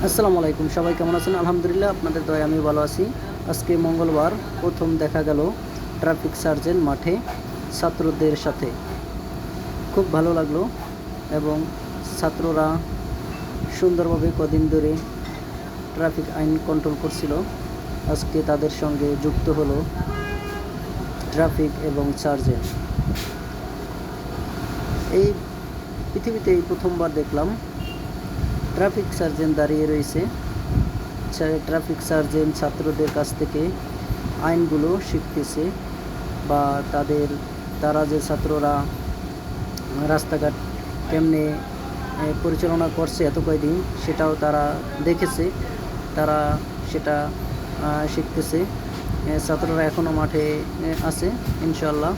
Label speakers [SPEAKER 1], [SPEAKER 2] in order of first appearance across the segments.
[SPEAKER 1] আসসালামু আলাইকুম, সবাই কেমন আছেন? আলহামদুলিল্লাহ, আপনাদের দয়ায় আমি ভালো আছি। আজকে মঙ্গলবার প্রথম দেখা গেল ট্রাফিক সার্জেন্ট মাঠে ছাত্রদের সাথে। খুব ভালো লাগলো এবং ছাত্ররা সুন্দরভাবে কদিন ধরে ট্রাফিক আইন কন্ট্রোল করছিল। আজকে তাদের সঙ্গে যুক্ত হলো ট্রাফিক এবং সার্জেন্ট। এই পৃথিবীতে এই প্রথমবার দেখলাম ট্রাফিক সার্জেন্ট দাঁড়িয়ে রয়েছে। ট্রাফিক সার্জেন্ট ছাত্রদের কাছ থেকে আইনগুলো শিখতেছে, বা তারা যে ছাত্ররা রাস্তাঘাট কেমনে পরিচালনা করছে এত কয়দিন, সেটাও তারা দেখেছে, তারা সেটা শিখতেছে। ছাত্ররা এখনও মাঠে আছে ইনশাল্লাহ।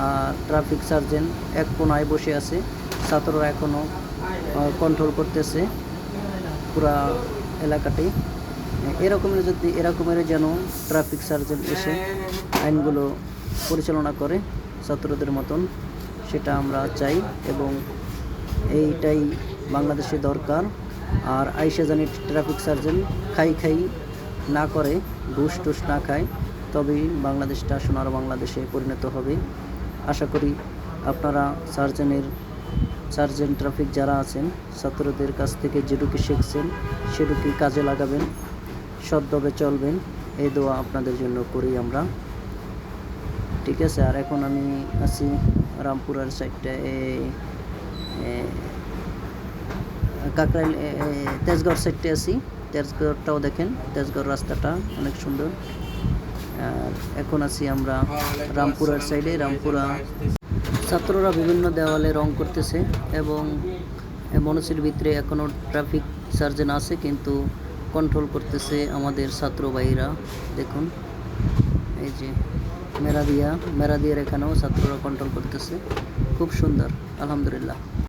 [SPEAKER 1] আর ট্রাফিক সার্জেন্ট এক কোনায় বসে আছে, ছাত্ররা এখনও কন্ট্রোল করতেছে পুরা এলাকাটি। এরকমের যেন ট্রাফিক সার্জেন্ট এসে আইনগুলো পরিচালনা করে ছাত্রদের মতন, সেটা আমরা চাই এবং এইটাই বাংলাদেশে দরকার। আর আইসা জানি ট্রাফিক সার্জেন্ট খাই না করে, ঘুষ টুস না খায়, তবেই বাংলাদেশটা সোনার বাংলাদেশে পরিণত হবে। আশা করি আপনারা সার্জেন্ট ট্রাফিক যারা আছেন, ছাত্রদের কাছ থেকে যেটুকু শিখছেন সেটুকুই কাজে লাগাবেন, সৎভাবে চলবেন, এই দোয়া আপনাদের জন্য করি আমরা। ঠিক আছে। আর এখন আমি আছি রামপুরার সাইডটায়, কাকরাইল তেজগাঁওর সাইডটায় আছি। তেজগাঁওটাও দেখেন, তেজগাঁওর রাস্তাটা অনেক সুন্দর। আর এখন আছি আমরা রামপুরার সাইডে। রামপুরা ছাত্ররা বিভিন্ন দেওয়ালে রং করতেছে এবং মনসির ভিতরে এখনও ট্রাফিক সার্জেন্ট আছে, কিন্তু কন্ট্রোল করতেছে আমাদের ছাত্র ভাইরা। দেখুন, এই যে মেরাদিয়ার এখানেও ছাত্ররা কন্ট্রোল করতেছে। খুব সুন্দর, আলহামদুলিল্লাহ।